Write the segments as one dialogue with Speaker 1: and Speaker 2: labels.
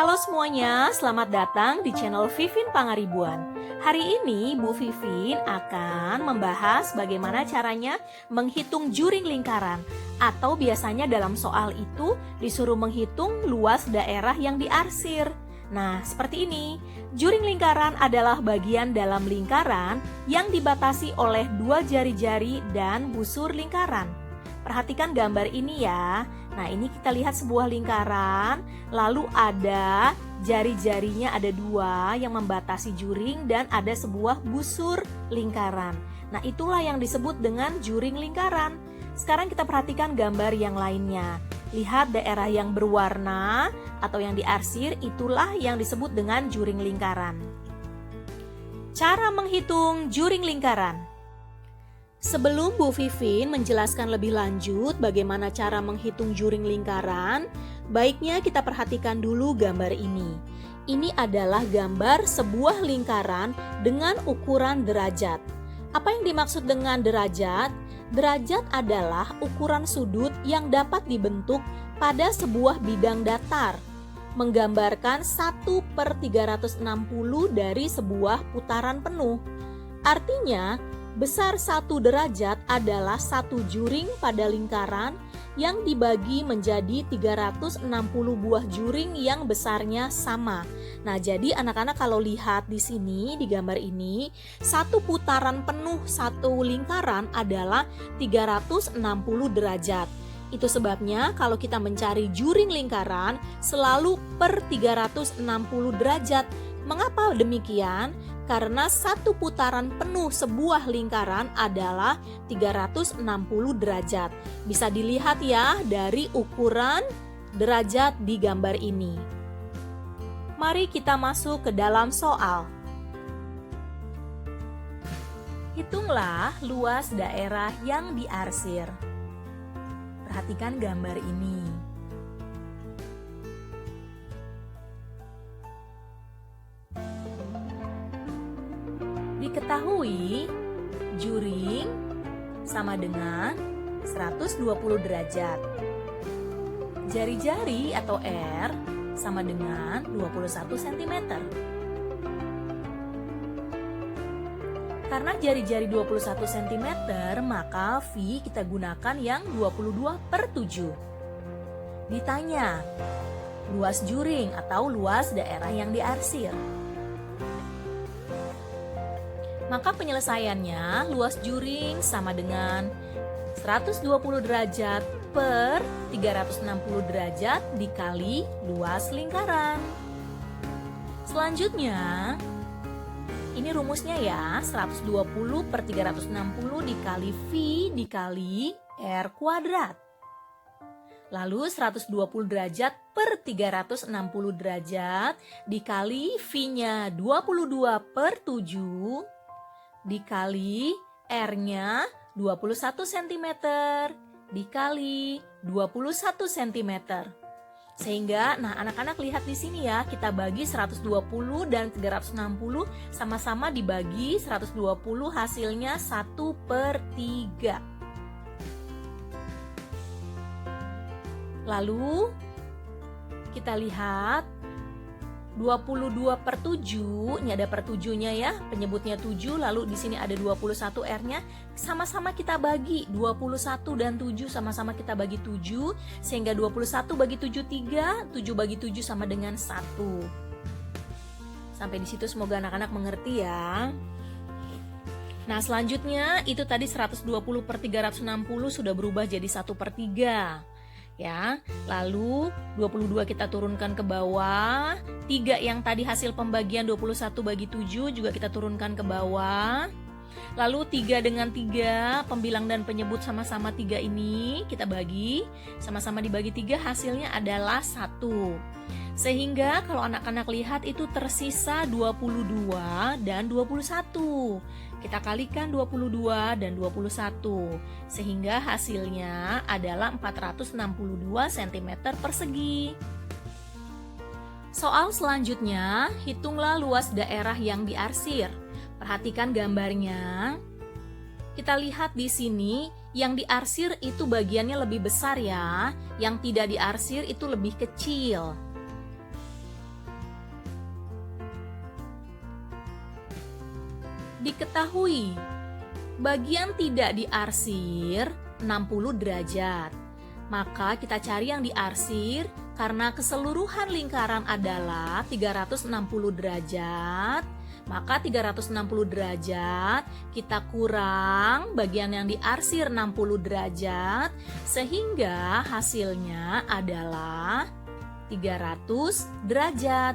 Speaker 1: Halo semuanya, selamat datang di channel Vivin Pangaribuan. Hari ini Bu Vivin akan membahas bagaimana caranya menghitung juring lingkaran, atau biasanya dalam soal itu disuruh menghitung luas daerah yang diarsir. Nah, seperti ini. Juring lingkaran adalah bagian dalam lingkaran yang dibatasi oleh dua jari-jari dan busur lingkaran. Perhatikan gambar ini ya. Nah, ini kita lihat sebuah lingkaran, lalu ada jari-jarinya ada dua yang membatasi juring dan ada sebuah busur lingkaran. Nah, itulah yang disebut dengan juring lingkaran. Sekarang kita perhatikan gambar yang lainnya. Lihat daerah yang berwarna atau yang diarsir, itulah yang disebut dengan juring lingkaran. Cara menghitung juring lingkaran. Sebelum Bu Vivin menjelaskan lebih lanjut bagaimana cara menghitung juring lingkaran, baiknya kita perhatikan dulu gambar ini. Ini adalah gambar sebuah lingkaran dengan ukuran derajat. Apa yang dimaksud dengan derajat? Derajat adalah ukuran sudut yang dapat dibentuk pada sebuah bidang datar, menggambarkan 1/360 dari sebuah putaran penuh. Artinya, besar 1 derajat adalah 1 juring pada lingkaran yang dibagi menjadi 360 buah juring yang besarnya sama. Nah, jadi anak-anak kalau lihat di sini di gambar ini, satu putaran penuh satu lingkaran adalah 360 derajat. Itu sebabnya kalau kita mencari juring lingkaran selalu per 360 derajat. Mengapa demikian? Karena satu putaran penuh sebuah lingkaran adalah 360 derajat. Bisa dilihat ya dari ukuran derajat di gambar ini. Mari kita masuk ke dalam soal. Hitunglah luas daerah yang diarsir. Perhatikan gambar ini. Diketahui juring sama dengan 120 derajat. Jari-jari atau R sama dengan 21 cm. Karena jari-jari 21 cm, maka V kita gunakan yang 22/7. Ditanya, luas juring atau luas daerah yang diarsir. Maka penyelesaiannya luas juring sama dengan 120 derajat per 360 derajat dikali luas lingkaran. Selanjutnya, ini rumusnya ya, 120/360 dikali V dikali R kuadrat. Lalu 120 derajat per 360 derajat dikali V-nya 22/7 dikali R-nya 21 cm dikali 21 cm. Sehingga, nah anak-anak lihat di sini ya, kita bagi 120 dan 360 sama-sama dibagi 120 hasilnya 1/3. Lalu kita lihat 22/7, ini ada per 7-nya ya, penyebutnya 7, lalu di sini ada 21 R-nya, sama-sama kita bagi 21 dan 7 sama-sama kita bagi 7, sehingga 21 bagi 7 3, 7 bagi 7 sama dengan 1. Sampai di situ semoga anak-anak mengerti ya. Nah, selanjutnya itu tadi 120/360 sudah berubah jadi 1/3. Ya, lalu 22 kita turunkan ke bawah, 3 yang tadi hasil pembagian 21 bagi 7 juga kita turunkan ke bawah. Lalu 3 dengan 3, pembilang dan penyebut sama-sama 3 ini kita bagi, sama-sama dibagi 3 hasilnya adalah 1. Sehingga kalau anak-anak lihat itu tersisa 22 dan 21. Kita kalikan 22 dan 21, sehingga hasilnya adalah 462 cm persegi. Soal selanjutnya, hitunglah luas daerah yang diarsir. Perhatikan gambarnya. Kita lihat di sini, yang diarsir itu bagiannya lebih besar ya, yang tidak diarsir itu lebih kecil. Diketahui, bagian tidak diarsir 60 derajat. Maka kita cari yang diarsir karena keseluruhan lingkaran adalah 360 derajat. Maka 360 derajat kita kurang bagian yang diarsir 60 derajat sehingga hasilnya adalah 300 derajat.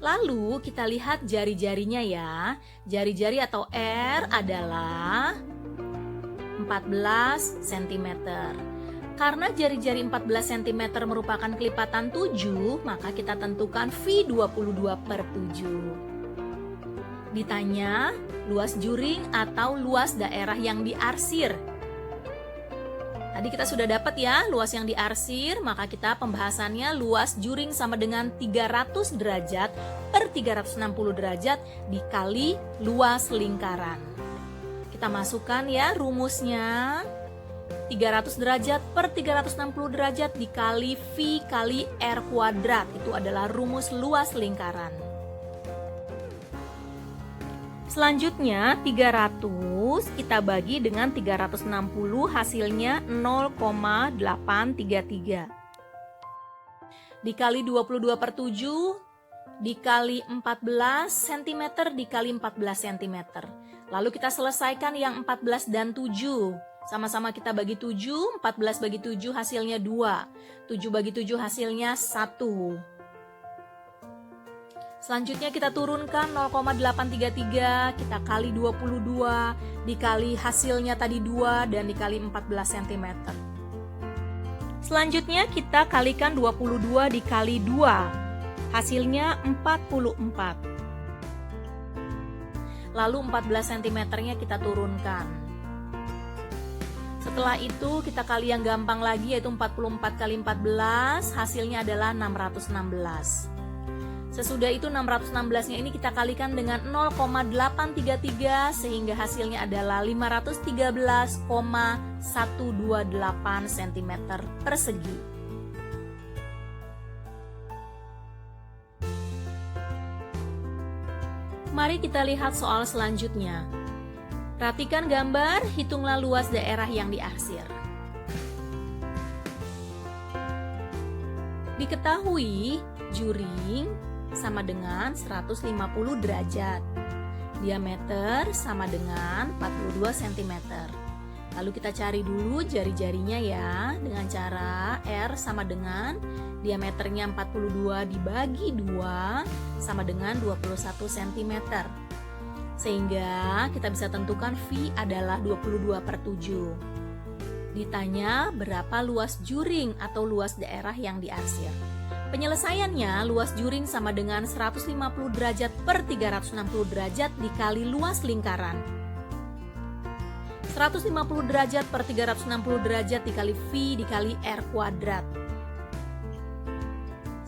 Speaker 1: Lalu kita lihat jari-jarinya ya. Jari-jari atau R adalah 14 cm. Karena jari-jari 14 cm merupakan kelipatan 7, maka kita tentukan V22/7. Ditanya, luas juring atau luas daerah yang diarsir. Tadi kita sudah dapat ya luas yang diarsir, maka kita pembahasannya luas juring sama dengan 300 derajat per 360 derajat dikali luas lingkaran. Kita masukkan ya rumusnya. 300 derajat per 360 derajat dikali V kali R kuadrat. Itu adalah rumus luas lingkaran. Selanjutnya 300 kita bagi dengan 360 hasilnya 0,833. Dikali 22/7 dikali 14 cm dikali 14 cm. Lalu kita selesaikan yang 14 dan 7. Sama-sama kita bagi 7, 14 bagi 7 hasilnya 2. 7 bagi 7 hasilnya 1. Selanjutnya kita turunkan 0,833, kita kali 22, dikali hasilnya tadi 2 dan dikali 14 cm. Selanjutnya kita kalikan 22 dikali 2, hasilnya 44. Lalu 14 cm-nya kita turunkan. Setelah itu kita kali yang gampang lagi yaitu 44 kali 14, hasilnya adalah 616. Sesudah itu 616-nya ini kita kalikan dengan 0,833 sehingga hasilnya adalah 513,128 cm persegi. Mari kita lihat soal selanjutnya. Perhatikan gambar, hitunglah luas daerah yang diarsir. Diketahui juring sama dengan 150 derajat. Diameter sama dengan 42 cm. Lalu kita cari dulu jari-jarinya ya dengan cara R sama dengan diameternya 42 dibagi 2 sama dengan 21 cm. Sehingga kita bisa tentukan V adalah 22/7. Ditanya berapa luas juring atau luas daerah yang diarsir. Penyelesaiannya luas juring sama dengan 150 derajat per 360 derajat dikali luas lingkaran. 150 derajat per 360 derajat dikali V dikali R kuadrat.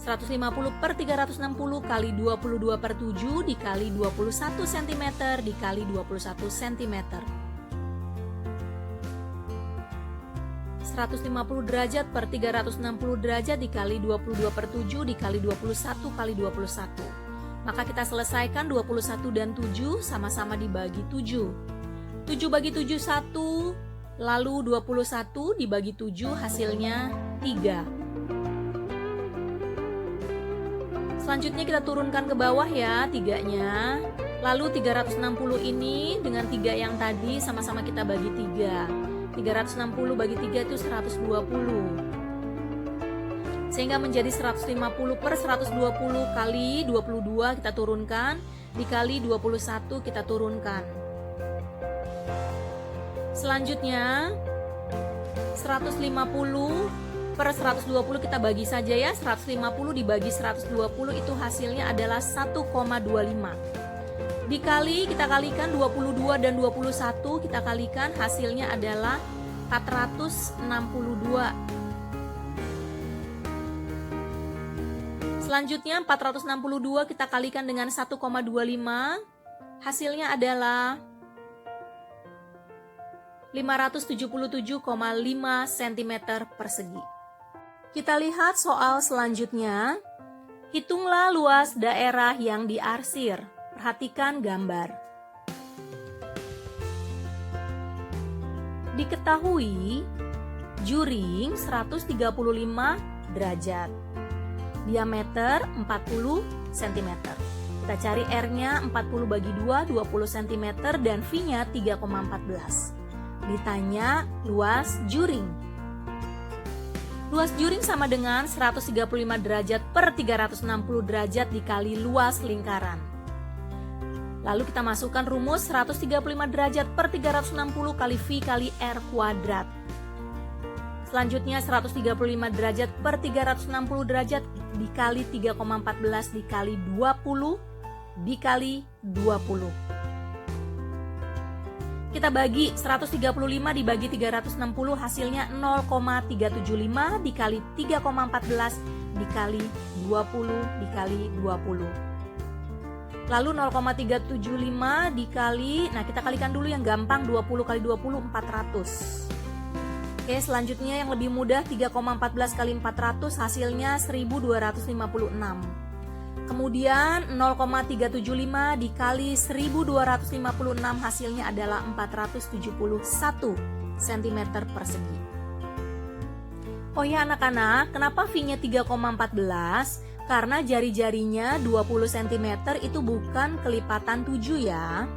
Speaker 1: 150 per 360 kali 22/7 dikali 21 cm dikali 21 cm. 150 derajat per 360 derajat dikali 22/7 dikali 21 kali 21. Maka kita selesaikan 21 dan 7 sama-sama dibagi 7. 7 bagi 7 1, lalu 21 dibagi 7 hasilnya 3. Selanjutnya kita turunkan ke bawah ya 3-nya. Lalu 360 ini dengan 3 yang tadi sama-sama kita bagi 3. 360 bagi 3 itu 120. Sehingga menjadi 150 per 120 kali 22 kita turunkan, dikali 21 kita turunkan. Selanjutnya 150 per 120 kita bagi saja ya. 150 dibagi 120 itu hasilnya adalah 1,25. Dikali, kita kalikan 22 dan 21, kita kalikan hasilnya adalah 462. Selanjutnya 462 kita kalikan dengan 1,25, hasilnya adalah 577,5 cm persegi. Kita lihat soal selanjutnya. Hitunglah luas daerah yang diarsir. Perhatikan gambar. Diketahui juring 135 derajat, diameter 40 cm. Kita cari R-nya 40 bagi 2, 20 cm, dan V-nya 3,14. Ditanya luas juring. Luas juring sama dengan 135 derajat per 360 derajat dikali luas lingkaran. Lalu kita masukkan rumus 135 derajat per 360 kali V kali R kuadrat. Selanjutnya 135 derajat per 360 derajat dikali 3,14 dikali 20 dikali 20. Kita bagi 135 dibagi 360 hasilnya 0,375 dikali 3,14 dikali 20 dikali 20. Lalu 0,375 dikali, nah kita kalikan dulu yang gampang, 20 kali 20, 400. Oke, selanjutnya yang lebih mudah, 3,14 kali 400 hasilnya 1256. Kemudian 0,375 dikali 1256 hasilnya adalah 471 cm persegi. Oh ya anak-anak, kenapa V-nya 3,14? Karena jari-jarinya 20 cm itu bukan kelipatan 7 ya.